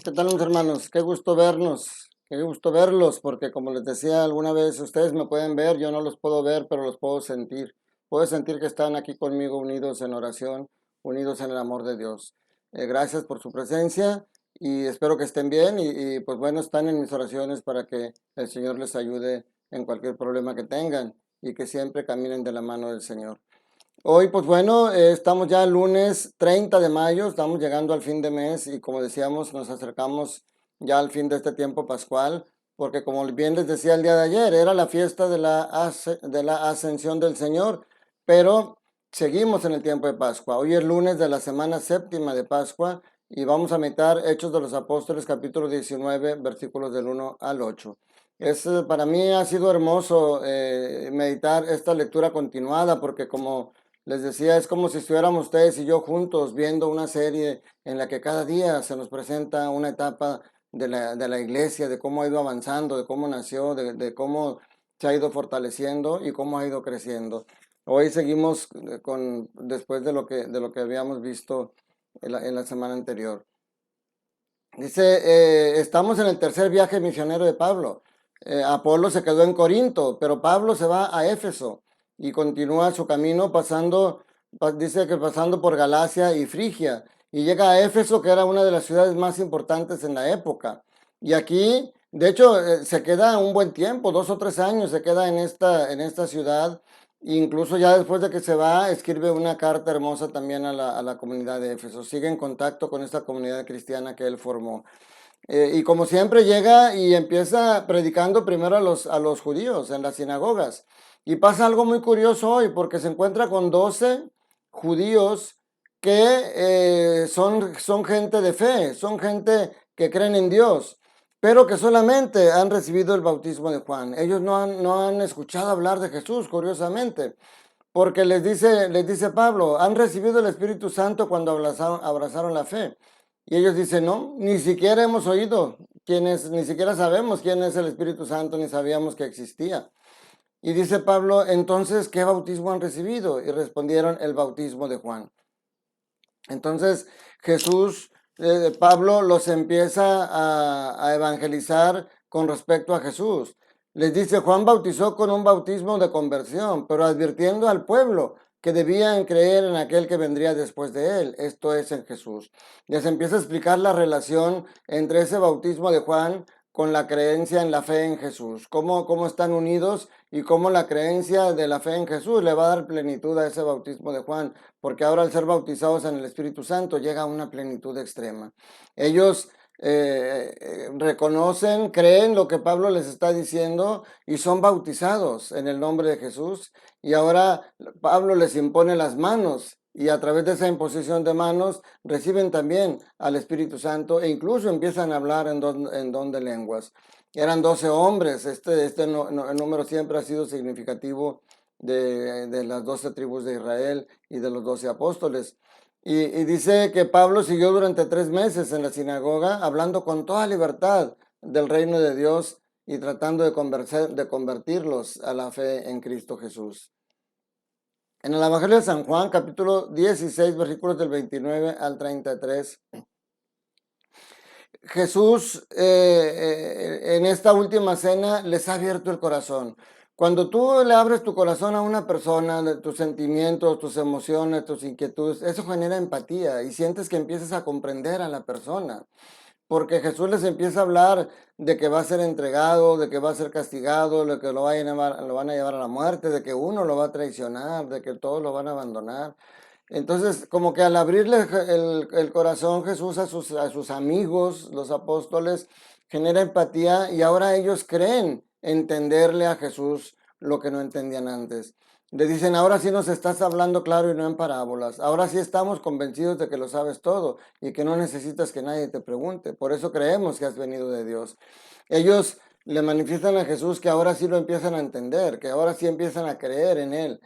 ¿Qué tal, mis hermanos? Qué gusto vernos, qué gusto verlos, porque como les decía alguna vez, ustedes me pueden ver, yo no los puedo ver, pero los puedo sentir. Puedo sentir que están aquí conmigo unidos en oración, unidos en el amor de Dios. Gracias por su presencia y espero que estén bien pues bueno, están en mis oraciones para que el Señor les ayude en cualquier problema que tengan y que siempre caminen de la mano del Señor. Hoy, pues bueno, estamos ya el lunes 30 de mayo, estamos llegando al fin de mes y como decíamos, nos acercamos ya al fin de este tiempo pascual, porque como bien les decía el día de ayer, era la fiesta de la ascensión del Señor, pero seguimos en el tiempo de Pascua. Hoy es lunes de la semana séptima de Pascua y vamos a meditar Hechos de los Apóstoles, capítulo 19, versículos del 1 al 8. Para mí ha sido hermoso meditar esta lectura continuada, porque como les decía, es como si estuviéramos ustedes y yo juntos viendo una serie en la que cada día se nos presenta una etapa de la iglesia, de cómo ha ido avanzando, de cómo nació, de cómo se ha ido fortaleciendo y cómo ha ido creciendo. Hoy seguimos después de lo que habíamos visto en la semana anterior. Dice, estamos en el tercer viaje misionero de Pablo. Apolo se quedó en Corinto, pero Pablo se va a Éfeso y continúa su camino dice que pasando por Galacia y Frigia, y llega a Éfeso, que era una de las ciudades más importantes en la época. Y aquí, de hecho, se queda un buen tiempo, 2 o 3 años se queda en esta ciudad. Incluso ya después de que se va, escribe una carta hermosa también a la comunidad de Éfeso. Sigue en contacto con esta comunidad cristiana que él formó. Y como siempre llega y empieza predicando primero a los judíos en las sinagogas. Y pasa algo muy curioso hoy porque se encuentra con 12 judíos que son gente de fe, son gente que creen en Dios, pero que solamente han recibido el bautismo de Juan. Ellos no han escuchado hablar de Jesús, curiosamente. Porque les dice Pablo, han recibido el Espíritu Santo cuando abrazaron la fe. Y ellos dicen, no, ni siquiera hemos oído ni siquiera sabemos quién es el Espíritu Santo, ni sabíamos que existía. Y dice Pablo, entonces, ¿qué bautismo han recibido? Y respondieron, el bautismo de Juan. Entonces Pablo los empieza a evangelizar con respecto a Jesús. Les dice, Juan bautizó con un bautismo de conversión, pero advirtiendo al pueblo que debían creer en aquel que vendría después de él, esto es en Jesús. Les empieza a explicar la relación entre ese bautismo de Juan con la creencia en la fe en Jesús, cómo están unidos y cómo la creencia de la fe en Jesús le va a dar plenitud a ese bautismo de Juan, porque ahora al ser bautizados en el Espíritu Santo llega a una plenitud extrema. Ellos reconocen, creen lo que Pablo les está diciendo y son bautizados en el nombre de Jesús, y ahora Pablo les impone las manos y a través de esa imposición de manos reciben también al Espíritu Santo e incluso empiezan a hablar en don de lenguas. Eran 12 hombres, el número siempre ha sido significativo de las 12 tribus de Israel y de los 12 apóstoles. Y dice que Pablo siguió durante 3 meses en la sinagoga hablando con toda libertad del reino de Dios y tratando de convertirlos a la fe en Cristo Jesús. En el Evangelio de San Juan, capítulo 16, versículos del 29 al 33, Jesús en esta última cena les ha abierto el corazón. Cuando tú le abres tu corazón a una persona, tus sentimientos, tus emociones, tus inquietudes, eso genera empatía y sientes que empiezas a comprender a la persona. Porque Jesús les empieza a hablar de que va a ser entregado, de que va a ser castigado, de que lo van a llevar a la muerte, de que uno lo va a traicionar, de que todos lo van a abandonar. Entonces, como que al abrirle el corazón Jesús a sus amigos, los apóstoles, genera empatía y ahora ellos creen entenderle a Jesús lo que no entendían antes. Le dicen, ahora sí nos estás hablando claro y no en parábolas. Ahora sí estamos convencidos de que lo sabes todo y que no necesitas que nadie te pregunte. Por eso creemos que has venido de Dios. Ellos le manifiestan a Jesús que ahora sí lo empiezan a entender, que ahora sí empiezan a creer en Él.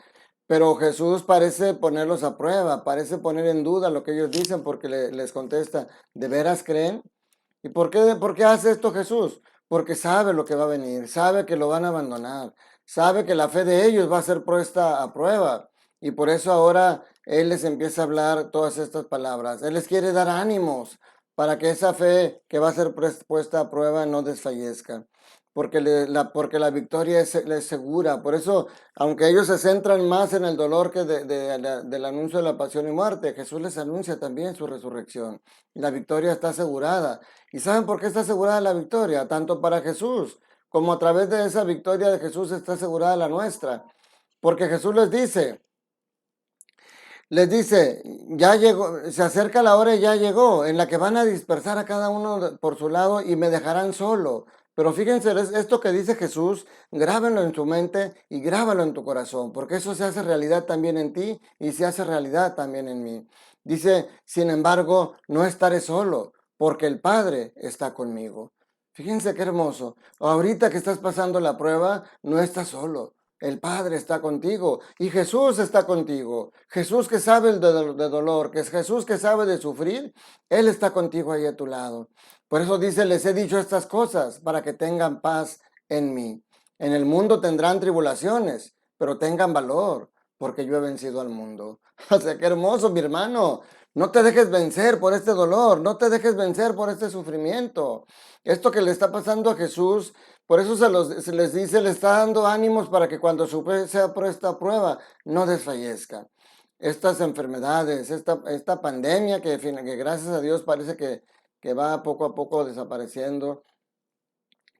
Pero Jesús parece ponerlos a prueba, parece poner en duda lo que ellos dicen porque les contesta, ¿de veras creen? ¿Y por qué hace esto Jesús? Porque sabe lo que va a venir, sabe que lo van a abandonar, sabe que la fe de ellos va a ser puesta a prueba. Y por eso ahora Él les empieza a hablar todas estas palabras. Él les quiere dar ánimos para que esa fe que va a ser puesta a prueba no desfallezca. Porque la victoria es segura. Por eso, aunque ellos se centran más en el dolor que del anuncio de la pasión y muerte, Jesús les anuncia también su resurrección. La victoria está asegurada. ¿Y saben por qué está asegurada la victoria? Tanto para Jesús como a través de esa victoria de Jesús está asegurada la nuestra. Porque Jesús les dice, ya llegó, se acerca la hora y ya llegó, en la que van a dispersar a cada uno por su lado y me dejarán solo. Pero fíjense, esto que dice Jesús, grábenlo en tu mente y grábalo en tu corazón, porque eso se hace realidad también en ti y se hace realidad también en mí. Dice, sin embargo, no estaré solo, porque el Padre está conmigo. Fíjense qué hermoso. Ahorita que estás pasando la prueba, no estás solo. El Padre está contigo y Jesús está contigo. Jesús que sabe de dolor, que es Jesús que sabe de sufrir, Él está contigo ahí a tu lado. Por eso dice, les he dicho estas cosas para que tengan paz en mí. En el mundo tendrán tribulaciones, pero tengan valor, porque yo he vencido al mundo. O sea, qué hermoso, mi hermano. No te dejes vencer por este dolor, no te dejes vencer por este sufrimiento. Esto que le está pasando a Jesús, por eso se les dice, le está dando ánimos para que cuando sea por esta prueba no desfallezca. Estas enfermedades, esta pandemia que gracias a Dios parece que va poco a poco desapareciendo.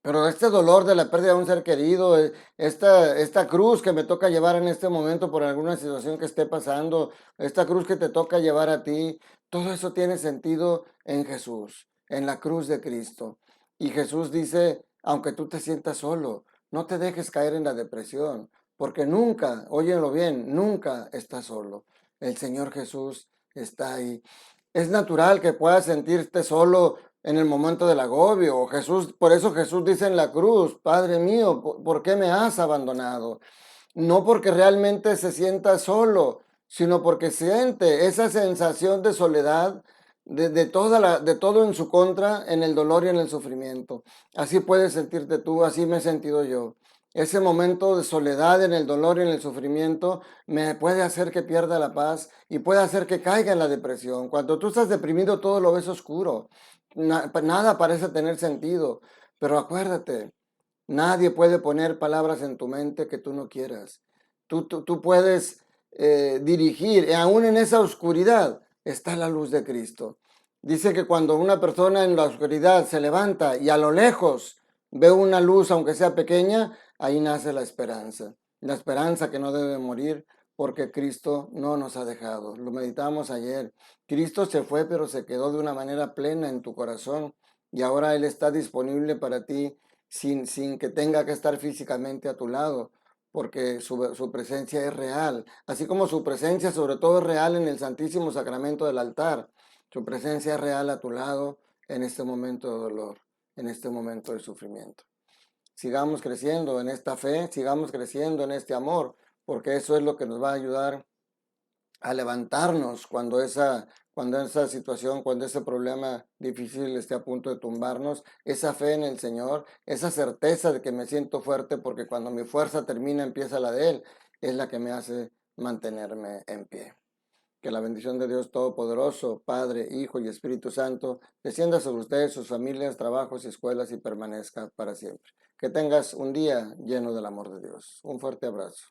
Pero este dolor de la pérdida de un ser querido, esta cruz que me toca llevar en este momento por alguna situación que esté pasando, esta cruz que te toca llevar a ti, todo eso tiene sentido en Jesús, en la cruz de Cristo. Y Jesús dice, aunque tú te sientas solo, no te dejes caer en la depresión, porque nunca, óyelo bien, nunca estás solo. El Señor Jesús está ahí. Es natural que puedas sentirte solo en el momento del agobio. Jesús, por eso Jesús dice en la cruz, Padre mío, ¿por qué me has abandonado? No porque realmente se sienta solo, sino porque siente esa sensación de soledad, de todo en su contra, en el dolor y en el sufrimiento. Así puedes sentirte tú, así me he sentido yo. Ese momento de soledad en el dolor y en el sufrimiento me puede hacer que pierda la paz y puede hacer que caiga en la depresión. Cuando tú estás deprimido, todo lo ves oscuro. Nada parece tener sentido. Pero acuérdate, nadie puede poner palabras en tu mente que tú no quieras. Tú puedes dirigir, aún en esa oscuridad está la luz de Cristo. Dice que cuando una persona en la oscuridad se levanta y a lo lejos ve una luz, aunque sea pequeña, ahí nace la esperanza. La esperanza que no debe morir porque Cristo no nos ha dejado. Lo meditamos ayer. Cristo se fue, pero se quedó de una manera plena en tu corazón y ahora Él está disponible para ti sin que tenga que estar físicamente a tu lado, porque su presencia es real, así como su presencia sobre todo es real en el Santísimo Sacramento del altar. Su presencia es real a tu lado en este momento de dolor, en este momento de sufrimiento. Sigamos creciendo en esta fe, sigamos creciendo en este amor, porque eso es lo que nos va a ayudar a levantarnos cuando esa situación, cuando ese problema difícil esté a punto de tumbarnos, esa fe en el Señor, esa certeza de que me siento fuerte porque cuando mi fuerza termina empieza la de Él, es la que me hace mantenerme en pie. Que la bendición de Dios Todopoderoso, Padre, Hijo y Espíritu Santo, descienda sobre ustedes, sus familias, trabajos y escuelas y permanezca para siempre. Que tengas un día lleno del amor de Dios. Un fuerte abrazo.